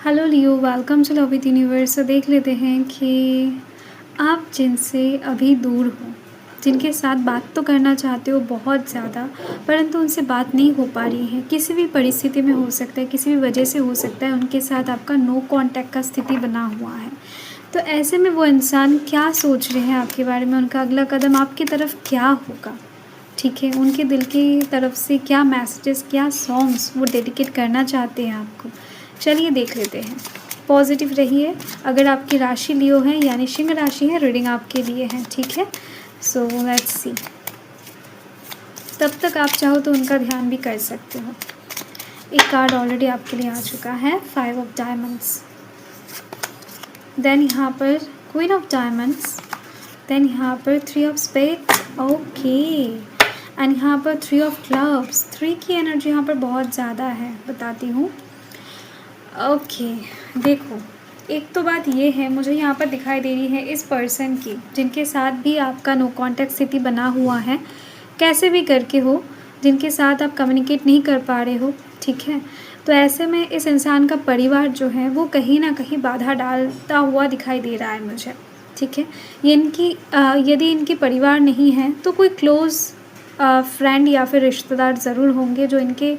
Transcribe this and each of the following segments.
Hello Leo, welcome to Love with Universe. तो देख लेते हैं कि आप जिनसे अभी दूर हो, जिनके साथ बात तो करना चाहते हो बहुत ज़्यादा, परंतु उनसे बात नहीं हो पा रही है। किसी भी परिस्थिति में हो सकता है, किसी भी वजह से हो सकता है, उनके साथ आपका नो कांटेक्ट का स्थिति बना हुआ है। तो ऐसे में वो इंसान क्या सोच रहे हैं आपके बारे में, उनका अगला कदम आपकी तरफ क्या होगा, ठीक है, उनके दिल की तरफ से क्या मैसेजेस, क्या सॉन्ग्स वो डेडिकेट करना चाहते हैं आपको। चलिए देख लेते हैं। पॉजिटिव रहिए। अगर आपकी राशि लियो है यानी सिंह राशि है, रीडिंग आपके लिए है, ठीक है। So let's see. तब तक आप चाहो तो उनका ध्यान भी कर सकते हो। एक कार्ड ऑलरेडी आपके लिए आ चुका है, 5 ऑफ डायमंड्स। देन यहाँ पर क्वीन ऑफ डायमंड्स। देन यहाँ पर 3 ऑफ स्पेड्स, ओके। एंड यहाँ पर 3 ऑफ क्लब्स। 3 की एनर्जी यहाँ पर बहुत ज़्यादा है, बताती हूँ। ओके, देखो, एक तो बात ये है, मुझे यहाँ पर दिखाई दे रही है इस पर्सन की, जिनके साथ भी आपका नो कांटेक्ट स्थिति बना हुआ है, कैसे भी करके हो, जिनके साथ आप कम्युनिकेट नहीं कर पा रहे हो, ठीक है। तो ऐसे में इस इंसान का परिवार जो है वो कहीं ना कहीं बाधा डालता हुआ दिखाई दे रहा है मुझे, ठीक है। ये यदि इनकी परिवार नहीं है तो कोई क्लोज़ फ्रेंड या फिर रिश्तेदार ज़रूर होंगे जो इनके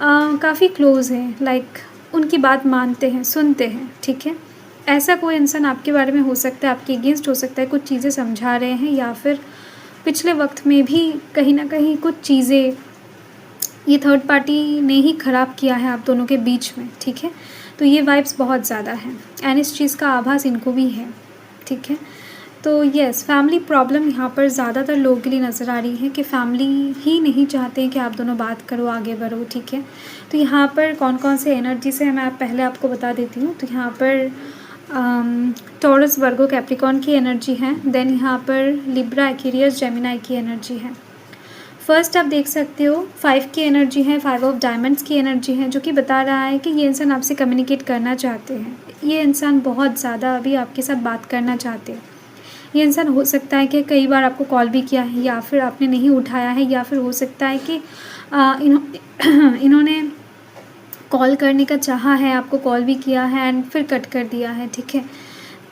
काफ़ी क्लोज़ हैं, लाइक उनकी बात मानते हैं, सुनते हैं, ठीक है। ऐसा कोई इंसान आपके बारे में हो सकता है, आपके अगेंस्ट हो सकता है, कुछ चीज़ें समझा रहे हैं, या फिर पिछले वक्त में भी कहीं ना कहीं कुछ चीज़ें ये थर्ड पार्टी ने ही ख़राब किया है आप दोनों के बीच में, ठीक है। तो ये वाइब्स बहुत ज़्यादा हैं एंड इस चीज़ का आभास इनको भी है, ठीक है। तो यस, फैमिली प्रॉब्लम यहाँ पर ज़्यादातर लोगों के लिए नज़र आ रही है कि फैमिली ही नहीं चाहते हैं कि आप दोनों बात करो, आगे बढ़ो, ठीक है। तो यहाँ पर कौन कौन से एनर्जी से मैं पहले आपको बता देती हूँ। तो यहाँ पर टॉरस, वर्गो, कैप्रिकॉन की एनर्जी है। देन यहाँ पर लिब्रा, एक्वेरियस, जेमिनाई की एनर्जी है। फर्स्ट आप देख सकते हो 5 की एनर्जी है, 5 ऑफ डायमंड्स की एनर्जी है, जो कि बता रहा है कि ये इंसान आपसे कम्युनिकेट करना चाहते हैं। ये इंसान बहुत ज़्यादा अभी आपके साथ बात करना चाहते हैं। ये इंसान हो सकता है कि कई बार आपको कॉल भी किया है या फिर आपने नहीं उठाया है, या फिर हो सकता है कि इन्होंने कॉल करने का चाहा है, आपको कॉल भी किया है एंड फिर कट कर दिया है, ठीक है।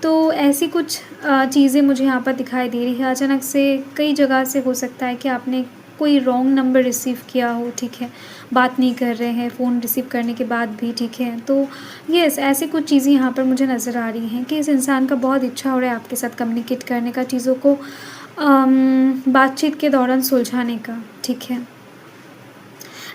तो ऐसी कुछ चीज़ें मुझे यहाँ पर दिखाई दे रही है। अचानक से कई जगह से हो सकता है कि आपने कोई रॉन्ग नंबर रिसीव किया हो, ठीक है, बात नहीं कर रहे हैं फ़ोन रिसीव करने के बाद भी, ठीक है। तो यस, ऐसी कुछ चीज़ें यहाँ पर मुझे नज़र आ रही हैं कि इस इंसान का बहुत इच्छा हो रहा है आपके साथ कम्युनिकेट करने का, चीज़ों को बातचीत के दौरान सुलझाने का, ठीक है।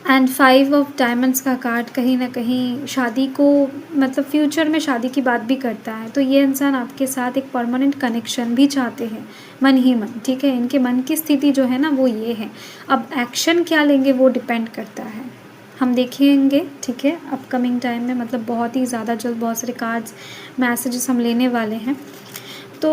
एंड 5 ऑफ डायमंड्स का कार्ड कहीं ना कहीं शादी को, मतलब फ्यूचर में शादी की बात भी करता है। तो ये इंसान आपके साथ एक परमानेंट कनेक्शन भी चाहते हैं, मन ही मन, ठीक है। इनके मन की स्थिति जो है ना वो ये है। अब एक्शन क्या लेंगे वो डिपेंड करता है, हम देखेंगे, ठीक है, अपकमिंग टाइम में, मतलब बहुत ही ज़्यादा जल्द बहुत सारे कार्ड्स, मैसेजेस हम लेने वाले हैं। तो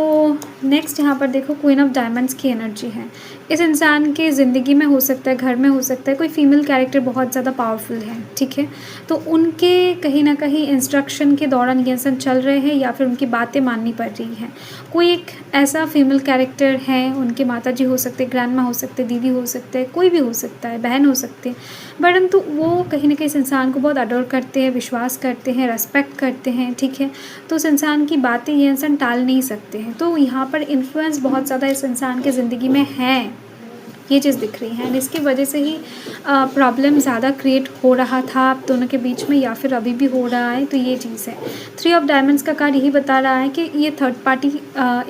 नेक्स्ट यहाँ पर देखो, क्वीन ऑफ डायमंड्स की एनर्जी है। इस इंसान के ज़िंदगी में हो सकता है, घर में हो सकता है, कोई फीमेल कैरेक्टर बहुत ज़्यादा पावरफुल है, ठीक है। तो उनके कहीं ना कहीं इंस्ट्रक्शन के दौरान ये इंसान चल रहे हैं या फिर उनकी बातें माननी पड़ रही हैं। कोई एक ऐसा फीमेल कैरेक्टर है, उनके माता जी हो सकते, ग्रैंड माँ हो सकते, दीदी हो सकते, कोई भी हो सकता है, बहन हो सकते हैं, परंतु वो कहीं ना कहीं इस इंसान को बहुत अडोर करते हैं, विश्वास करते हैं, रेस्पेक्ट करते हैं, ठीक है। तो उस इंसान की बातें ये इंसान टाल नहीं सकते हैं। तो यहाँ पर इन्फ्लुएंस बहुत ज़्यादा इस इंसान के ज़िंदगी में है, ये चीज़ दिख रही है। एंड इसकी वजह से ही प्रॉब्लम ज़्यादा क्रिएट हो रहा था आप दोनों के बीच में, या फिर अभी भी हो रहा है। तो ये चीज़ है। 3 ऑफ डायमंड्स का कार्ड यही बता रहा है कि ये थर्ड पार्टी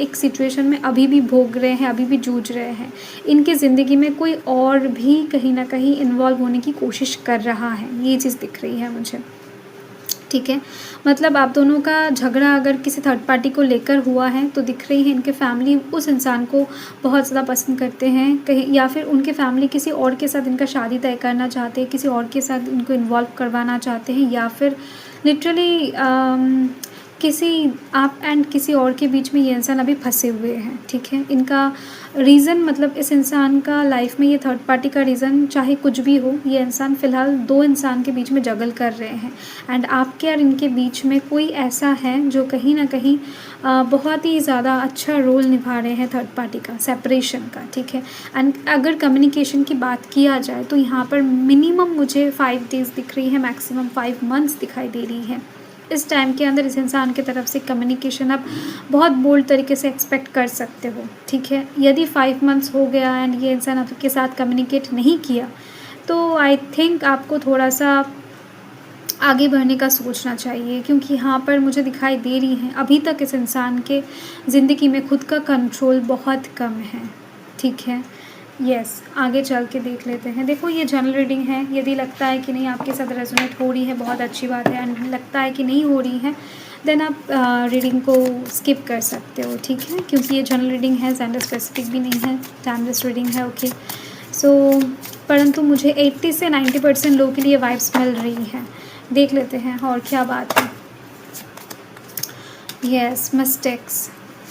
एक सिचुएशन में अभी भी भोग रहे हैं, अभी भी जूझ रहे हैं। इनकी ज़िंदगी में कोई और भी कहीं ना कहीं इन्वॉल्व होने की कोशिश कर रहा है, ये चीज़ दिख रही है मुझे, ठीक है। मतलब आप दोनों का झगड़ा अगर किसी थर्ड पार्टी को लेकर हुआ है तो दिख रही है इनके फैमिली उस इंसान को बहुत ज़्यादा पसंद करते हैं कहीं, या फिर उनके फैमिली किसी और के साथ इनका शादी तय करना चाहते हैं, किसी और के साथ इनको इन्वॉल्व करवाना चाहते हैं, या फिर लिटरली किसी आप एंड किसी और के बीच में ये इंसान अभी फंसे हुए हैं, ठीक है। इनका रीज़न, मतलब इस इंसान का लाइफ में ये थर्ड पार्टी का रीज़न चाहे कुछ भी हो, ये इंसान फ़िलहाल 2 इंसान के बीच में जगल कर रहे हैं। एंड आपके और इनके बीच में कोई ऐसा है जो कहीं ना कहीं बहुत ही ज़्यादा अच्छा रोल निभा रहे हैं थर्ड पार्टी का, सेपरेशन का, ठीक है। एंड अगर कम्युनिकेशन की बात किया जाए तो यहाँ पर मिनिमम मुझे 5 डेज़ दिख रही है, मैक्सिमम 5 मंथ्स दिखाई दे रही है, इस टाइम के अंदर इस इंसान की तरफ से कम्युनिकेशन आप बहुत बोल्ड तरीके से एक्सपेक्ट कर सकते हो, ठीक है। यदि 5 मंथ्स हो गया एंड ये इंसान आपके साथ कम्युनिकेट नहीं किया, तो आई थिंक आपको थोड़ा-सा आगे बढ़ने का सोचना चाहिए, क्योंकि यहाँ पर मुझे दिखाई दे रही है अभी तक इस इंसान के ज़िंदगी में खुद का कंट्रोल बहुत कम है, ठीक है। यस, आगे चल के देख लेते हैं। देखो ये जनरल रीडिंग है, यदि लगता है कि नहीं आपके साथ रेजोनेट हो रही है बहुत अच्छी बात है, एंड लगता है कि नहीं हो रही है देन आप रीडिंग को स्किप कर सकते हो, ठीक है, क्योंकि ये जनरल रीडिंग है, जेंडर स्पेसिफिक भी नहीं है, टाइमलेस रीडिंग है, ओके। सो परंतु मुझे 80 से 90% लोगों के लिए वाइब्स मिल रही है। देख लेते हैं और क्या बात है। यस, मिस्टेक्स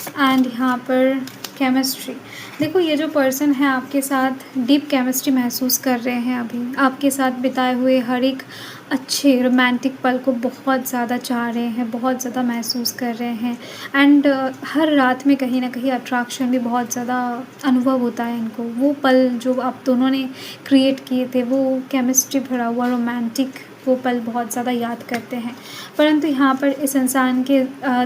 एंड यहाँ पर केमिस्ट्री। देखो ये जो पर्सन है आपके साथ डीप केमिस्ट्री महसूस कर रहे हैं, अभी आपके साथ बिताए हुए हर एक अच्छे रोमांटिक पल को बहुत ज़्यादा चाह रहे हैं, बहुत ज़्यादा महसूस कर रहे हैं, एंड हर रात में कहीं ना कहीं अट्रैक्शन भी बहुत ज़्यादा अनुभव होता है इनको। वो पल जो आप दोनों ने क्रिएट किए थे, वो केमिस्ट्री भरा हुआ रोमांटिक वो पल बहुत ज़्यादा याद करते हैं। परंतु यहाँ पर इस इंसान के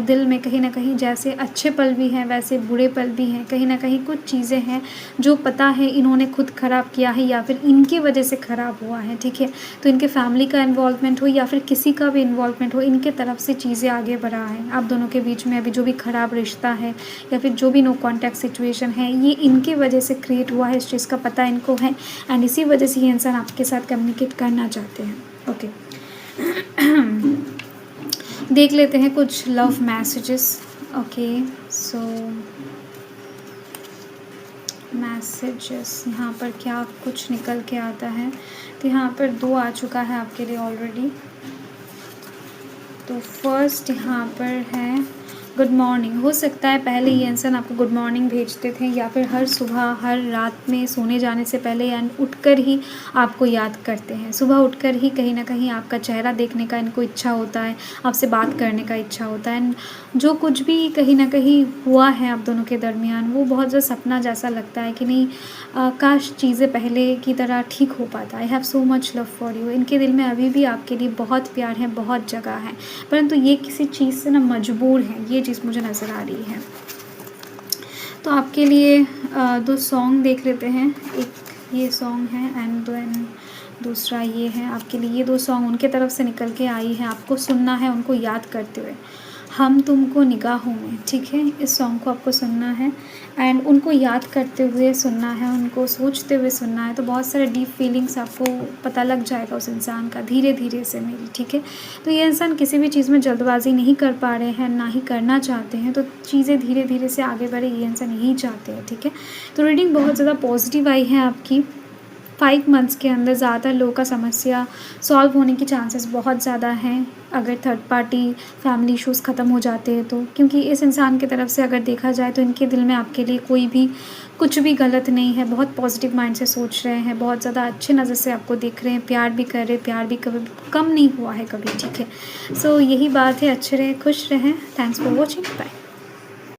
दिल में कहीं ना कहीं जैसे अच्छे पल भी हैं वैसे बुरे पल भी हैं। कहीं ना कहीं कुछ चीज़ें हैं जो पता है इन्होंने खुद ख़राब किया है या फिर इनकी वजह से ख़राब हुआ है, ठीक है। तो इनके फैमिली का इन्वॉल्वमेंट हो या फिर किसी का भी इन्वॉल्वमेंट हो, इनके तरफ से चीज़ें आगे बढ़ा है। आप दोनों के बीच में अभी जो भी ख़राब रिश्ता है या फिर जो भी नो कॉन्टैक्ट सिचुएशन है, ये इनके वजह से क्रिएट हुआ है, इस चीज़ का पता इनको है, एंड इसी वजह से ये इंसान आपके साथ कम्युनिकेट करना चाहते हैं, ओके। देख लेते हैं कुछ लव मैसेजेस, ओके। सो मैसेजेस यहाँ पर क्या कुछ निकल के आता है, तो यहाँ पर 2 आ चुका है आपके लिए ऑलरेडी। तो फर्स्ट यहाँ पर है गुड मॉर्निंग। हो सकता है पहले ये इंसान आपको गुड मॉर्निंग भेजते थे या फिर हर सुबह हर रात में सोने जाने से पहले एंड उठकर ही आपको याद करते हैं। सुबह उठकर ही कहीं ना कहीं आपका चेहरा देखने का इनको इच्छा होता है, आपसे बात करने का इच्छा होता है, एंड जो कुछ भी कहीं ना कहीं हुआ है आप दोनों के दरमियान वो बहुत ज़्यादा सपना जैसा लगता है कि नहीं काश चीज़ें पहले की तरह ठीक हो पाता। I have so much love for you. इनके दिल में अभी भी आपके लिए बहुत प्यार है, बहुत जगह है, परंतु ये किसी चीज़ से ना मजबूर है, ये चीज़ मुझे नज़र आ रही है। तो आपके लिए 2 सॉन्ग देख लेते हैं। एक ये सॉन्ग है एंड देन दूसरा ये है। आपके लिए ये 2 सॉन्ग उनके तरफ से निकल के आई है, आपको सुनना है उनको याद करते हुए। हम तुमको निगाहों में, ठीक है, इस सॉन्ग को आपको सुनना है एंड उनको याद करते हुए सुनना है, उनको सोचते हुए सुनना है। तो बहुत सारे डीप फीलिंग्स आपको पता लग जाएगा उस इंसान का धीरे धीरे से मेरी, ठीक है। तो ये इंसान किसी भी चीज़ में जल्दबाजी नहीं कर पा रहे हैं, ना ही करना चाहते हैं, तो चीज़ें धीरे धीरे से आगे बढ़े ये इंसान यही चाहते हैं, ठीक है। तो रीडिंग बहुत ज़्यादा पॉजिटिव आई है आपकी। 5 मंथ्स के अंदर ज़्यादातर लोगों का समस्या सॉल्व होने की चांसेस बहुत ज़्यादा हैं अगर थर्ड पार्टी फैमिली इश्यूज़ ख़त्म हो जाते हैं तो, क्योंकि इस इंसान की तरफ से अगर देखा जाए तो इनके दिल में आपके लिए कोई भी कुछ भी गलत नहीं है। बहुत पॉजिटिव माइंड से सोच रहे हैं, बहुत ज़्यादा अच्छे नज़र से आपको देख रहे हैं, प्यार भी कर रहे हैं, प्यार भी कभी कम नहीं हुआ है कभी, ठीक है। सो यही बात है, अच्छे रहें, खुश रहें। Thanks for watching, bye.